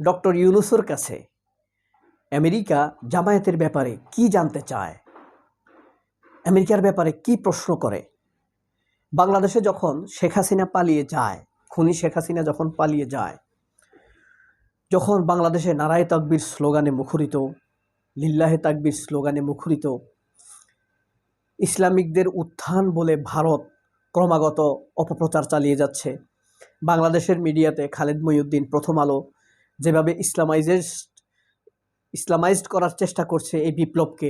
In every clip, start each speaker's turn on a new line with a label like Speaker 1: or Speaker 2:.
Speaker 1: Doctor ইউনূসের কাছে America জামায়াতের ব্যাপারে কি জানতে চায়, আমেরিকার ব্যাপারে কি প্রশ্ন করে। বাংলাদেশে যখন শেখ হাসিনা পালিয়ে যায়, খুনি শেখ হাসিনা যখন পালিয়ে যায়, যখন বাংলাদেশে নারায়ে তাকবীর স্লোগানে মুখরিত, লিল্লাহে তাকবীর স্লোগানে মুখরিত, ইসলামিকদের উত্থান বলে ভারত ক্রমাগত অপপ্রচার চালিয়ে যাচ্ছে, বাংলাদেশের মিডিয়াতে খালেদ মহিউদ্দিন, প্রথম আলো যেভাবে ইসলামাইজড করার চেষ্টা করছে এই বিপ্লবকে,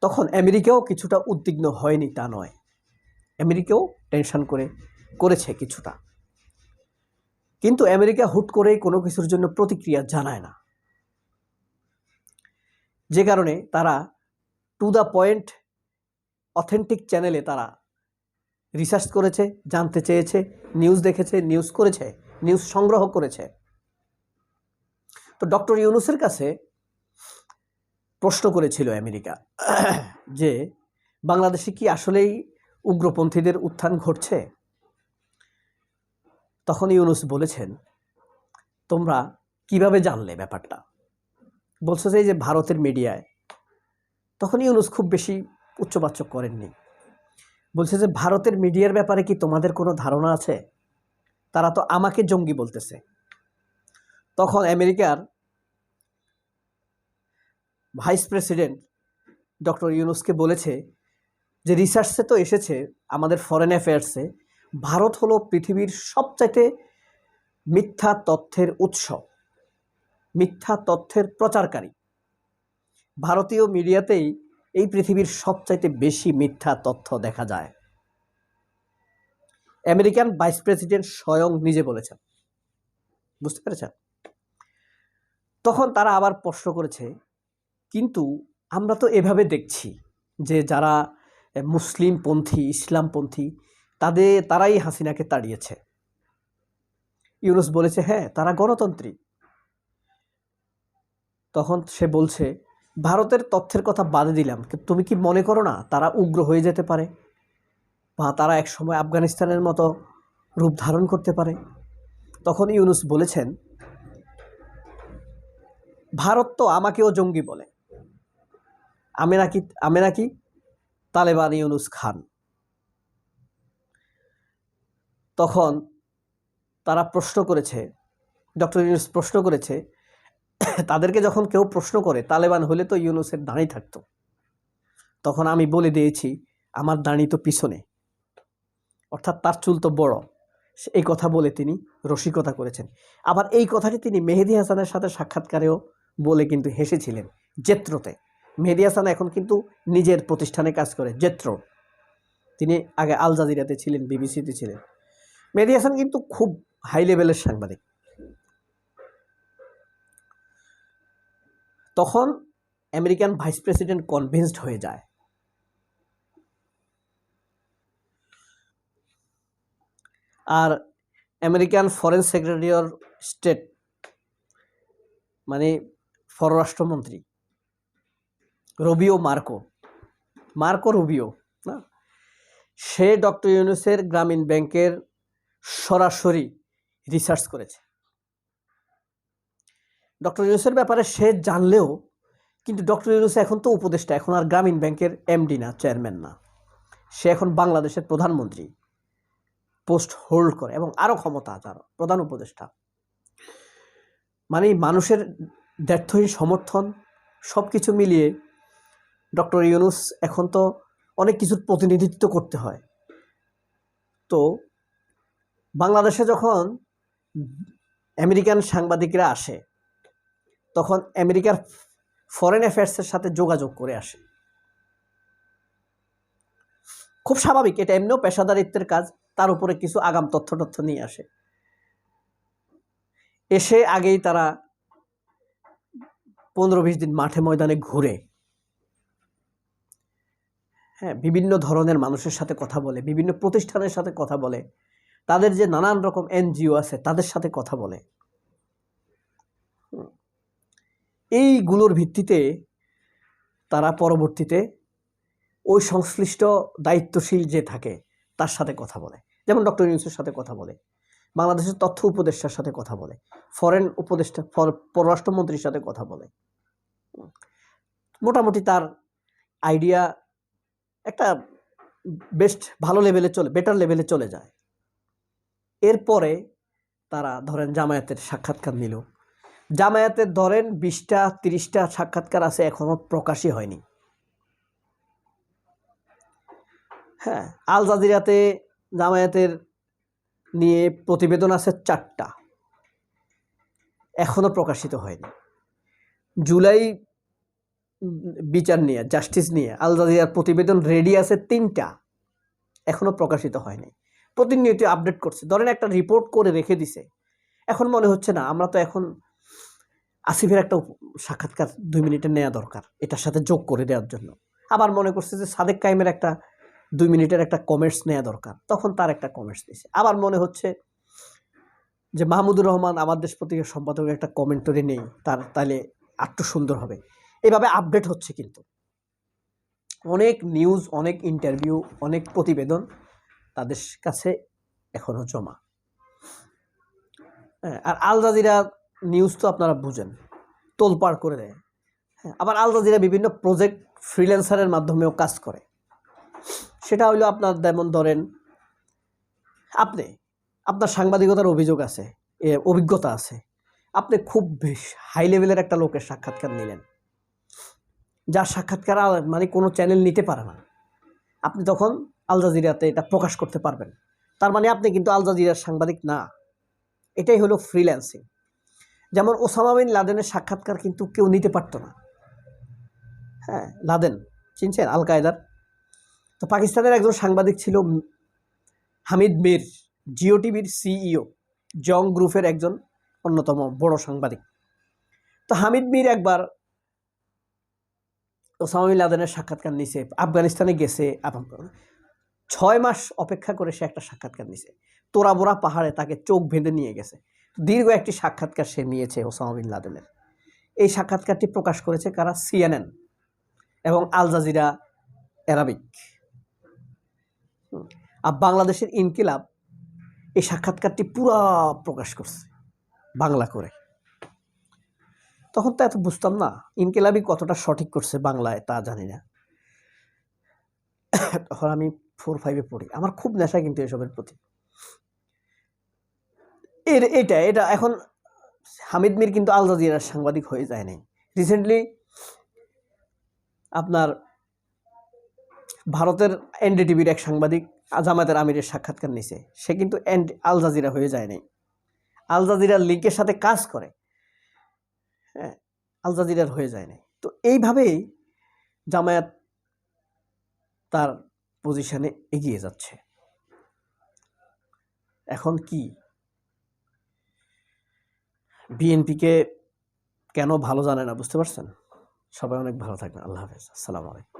Speaker 1: তখন আমেরিকাও কিছুটা উদ্বিগ্ন হয়নি তা নয়। আমেরিকাও টেনশন করেছে কিছুটা, কিন্তু আমেরিকা হুট করেই কোনো কিছুর জন্য প্রতিক্রিয়া জানায় না, যে কারণে তারা টু দ্য পয়েন্ট অথেন্টিক চ্যানেলে তারা রিসার্চ করেছে, জানতে চেয়েছে, নিউজ দেখেছে, নিউজ করেছে, নিউজ সংগ্রহ করেছে। তো ডক্টর ইউনূসের কাছে প্রশ্ন করেছিল আমেরিকা যে বাংলাদেশে কি আসলেই উগ্রপন্থীদের উত্থান ঘটছে। তখন ইউনূস বলেছেন, তোমরা কিভাবে জানলে ব্যাপারটা? বলছে যে ভারতের মিডিয়ায়। তখন ইউনূস খুব বেশি উচ্চবাচ্য করেননি, বলছে যে ভারতের মিডিয়ার ব্যাপারে কি তোমাদের কোনো ধারণা আছে? তারা তো আমাকে জঙ্গি বলতেছে। তখন আমেরিকার ভাইস প্রেসিডেন্ট ডক্টর ইউনূসকে বলেছে যে রিসার্চে তো এসেছে, আমাদের ফরেন অ্যাফেয়ার্সে, ভারত হলো পৃথিবীর সবচাইতে মিথ্যা তথ্যের উৎস, মিথ্যা তথ্যের প্রচারকারী। ভারতীয় মিডিয়াতেই এই পৃথিবীর সবচাইতে বেশি মিথ্যা তথ্য দেখা যায়। আমেরিকান ভাইস প্রেসিডেন্ট স্বয়ং নিজে বলেছেন, বুঝতে পেরেছেন? তখন তারা আবার প্রশ্ন করেছে, কিন্তু আমরা তো এভাবে দেখছি যে যারা মুসলিমপন্থী, ইসলামপন্থী, তারাই হাসিনাকে তাড়িয়েছে। ইউনূস বলেছে, হ্যাঁ, তারা গণতন্ত্রী। তখন সে বলছে, ভারতের তথ্যের কথা বাদে দিলাম, তুমি কি মনে করো না তারা উগ্র হয়ে যেতে পারে, বা তারা একসময় আফগানিস্তানের মতো রূপ ধারণ করতে পারে? তখন ইউনূস বলেছেন, ভারত তো আমাকেও জঙ্গি বলে, আমি নাকি তালেবান ইউনূস খান। তখন তারা প্রশ্ন করেছে, ডক্টর ইউনূস প্রশ্ন করেছে, তাদেরকে যখন কেউ প্রশ্ন করে তালেবান হলে তো ইউনূসের দাঁড়ি থাকতো। তখন আমি বলে দিয়েছি, আমার দাঁড়ি তো পিছনে, অর্থাৎ তার চুল তো বড়। এই কথা বলে তিনি রসিকতা করেছেন। আবার এই কথাটি তিনি মেহেদী হাসানের সাথে সাক্ষাৎকারেও বলে কিন্তু হেসেছিলেন, জেত্রোতে। মেহেদী হাসান এখন কিন্তু নিজের প্রতিষ্ঠানে কাজ করে, জেত্রো। তিনি আগে আল জাজিরাতে ছিলেন, বিবিসিতে ছিলেন। মেহেদী হাসান কিন্তু খুব হাই লেভেলের সাংবাদিক। তখন আমেরিকান ভাইস প্রেসিডেন্ট কনভিন্সড হয়ে যায়। আর American foreign secretary of state, মানে পররাষ্ট্রমন্ত্রী মার্কো রুবিও না, সে ডক্টর ইউনূসের গ্রামীণ ব্যাংকের সরাসরি রিসার্চ করেছে। ডক্টর ইউনূসের ব্যাপারে সে জানলেও, কিন্তু ডক্টর ইউনূস এখন তো উপদেষ্টা, এখন আর গ্রামীণ ব্যাংকের এমডি না, চেয়ারম্যান না, সে এখন বাংলাদেশের প্রধানমন্ত্রী পোস্ট হোল্ড করে, এবং আরও ক্ষমতা আছে, প্রধান উপদেষ্টা। মানে মানুষের দ্ব্যর্থহীন সমর্থন, সব কিছু মিলিয়ে ডক্টর ইউনূস এখন তো অনেক কিছুর প্রতিনিধিত্ব করতে হয়। তো বাংলাদেশে যখন আমেরিকান সাংবাদিকরা আসে, তখন আমেরিকার ফরেন অ্যাফেয়ার্সের সাথে যোগাযোগ করে আসে। খুব স্বাভাবিক, এটা এমনিও পেশাদারিত্বের কাজ, তার উপরে কিছু আগাম তথ্য নিয়ে আসে। এসে আগেই তারা 15-20 দিন মাঠে ময়দানে ঘুরে, হ্যাঁ, বিভিন্ন ধরনের মানুষের সাথে কথা বলে, বিভিন্ন প্রতিষ্ঠানের সাথে কথা বলে, তাদের যে নানান রকম এনজিও আছে তাদের সাথে কথা বলে। এইগুলোর ভিত্তিতে তারা পরবর্তীতে ওই সংশ্লিষ্ট দায়িত্বশীল যে থাকে তার সাথে কথা বলে, যেমন ডক্টর ইউনূসের সাথে কথা বলে, বাংলাদেশের তথ্য উপদেষ্টার সাথে কথা বলে, ফরেন উপদেষ্টা পররাষ্ট্রমন্ত্রীর সাথে কথা বলে। মোটামুটি তার আইডিয়া একটা ভালো লেভেলে বেটার লেভেলে চলে যায়। এরপরে তারা ধরেন জামায়াতের সাক্ষাৎকার নিল। জামায়াতের ধরেন 20টা 30টা সাক্ষাৎকার আছে, এখনো প্রকাশই হয়নি। হ্যাঁ, আল জাজিরাতে জামায়াতের নিয়ে প্রতিবেদন আছে 4টা, এখনো প্রকাশিত হয়নি। জুলাই বিচার নিয়ে, জাস্টিস নিয়ে আল জাজিরার প্রতিবেদন রেডি আছে 3টা, এখনো প্রকাশিত হয়নি। প্রতিনিয়ত আপডেট করছে। ধরেন একটা রিপোর্ট করে রেখে দিছে, এখন মনে হচ্ছে না আমরা তো এখন আসিফের একটা সাক্ষাৎকার 2 মিনিটের নেওয়া দরকার এটার সাথে যোগ করে দেওয়ার জন্য। আবার মনে করছে যে সাদেক কাইমের একটা 2 মিনিটের একটা কমেন্টস নেওয়া দরকার, তখন তার একটা কমেন্টস দিছে। আবার মনে হচ্ছে যে মাহমুদুর রহমান আমার দেশ পত্রিকার সম্পাদকের একটা কমেন্টরি নেই, তাহলে আরটু সুন্দর হবে। এভাবে আপডেট হচ্ছে, কিন্তু অনেক নিউজ, অনেক ইন্টারভিউ, অনেক প্রতিবেদন তাদের কাছে এখনো জমা। আর আল জাজিরা নিউজ তো আপনারা বুঝেন, তোলপাড় করে দেয়। হ্যাঁ, আবার আল জাজিরা বিভিন্ন প্রজেক্ট ফ্রিল্যান্সারের মাধ্যমেও কাজ করে। সেটা হইলো আপনার যেমন ধরেন আপনার সাংবাদিকতার অভিজ্ঞতা আছে, আপনি খুব হাই লেভেলের একটা লোকের সাক্ষাৎকার নিলেন, যার সাক্ষাৎকার মানে কোনো চ্যানেল নিতে পারে না, আপনি তখন আল জাজিরাতে এটা প্রকাশ করতে পারবেন। তার মানে আপনি কিন্তু আল জাজিরার সাংবাদিক না। এটাই হলো ফ্রিল্যান্সিং। যেমন ওসামা বিন লাদেনের সাক্ষাৎকার কিন্তু কেউ নিতে পারত না। হ্যাঁ, লাদেন চিনছেন, আল কায়দার। তো পাকিস্তানের একজন সাংবাদিক ছিল হামিদ মির, জিও টিভির সিইও, জং গ্রুপের একজন অন্যতম বড় সাংবাদিক। তো হামিদ মির একবার ওসামা বিন লাদেনের সাক্ষাৎকার নিছে, আফগানিস্তানে গেছে, 6 মাস অপেক্ষা করে সে একটা সাক্ষাৎকার নিছে। তোরা বোরা পাহাড়ে তাকে চোখ বেঁধে নিয়ে গেছে। দীর্ঘ একটি সাক্ষাৎকার সে নিয়েছে ওসামা বিন লাদেনের। এই সাক্ষাৎকারটি প্রকাশ করেছে কারা? CNN এবং আল জাজিরা অ্যারাবিক। আর বাংলাদেশের ইনকিলাব এই সাক্ষাৎকারটি পুরা প্রকাশ করছে বাংলা করে। তখন তো এত বুঝতাম না ইনকিলাবই কতটা সঠিক করছে বাংলায়, তা জানি না। তখন আমি 4-5-এ পড়ি। আমার খুব নেশা কিন্তু এসবের প্রতি। এটা এখন হামিদ মির কিন্তু আল জাজিরার সাংবাদিক হয়ে যায় নাই। রিসেন্টলি আপনার ভারতের NDTVর এক সাংবাদিক জামায়াতের আমিরের সাক্ষাৎকার নিছে, সে কিন্তু আল জাজিরা হয়ে যায় নাই। আল জাজিরার লিঙ্কের সাথে কাজ করে, হ্যাঁ, আল জাজিরার হয়ে যায় নাই। তো এইভাবেই জামায়াত তার পজিশনে এগিয়ে যাচ্ছে। এখন কি বিএনপিকে কেন ভালো জানে না, বুঝতে পারছেন? সবাই অনেক ভালো থাকবেন। আল্লাহ হাফেজ, আসসালামু আলাইকুম।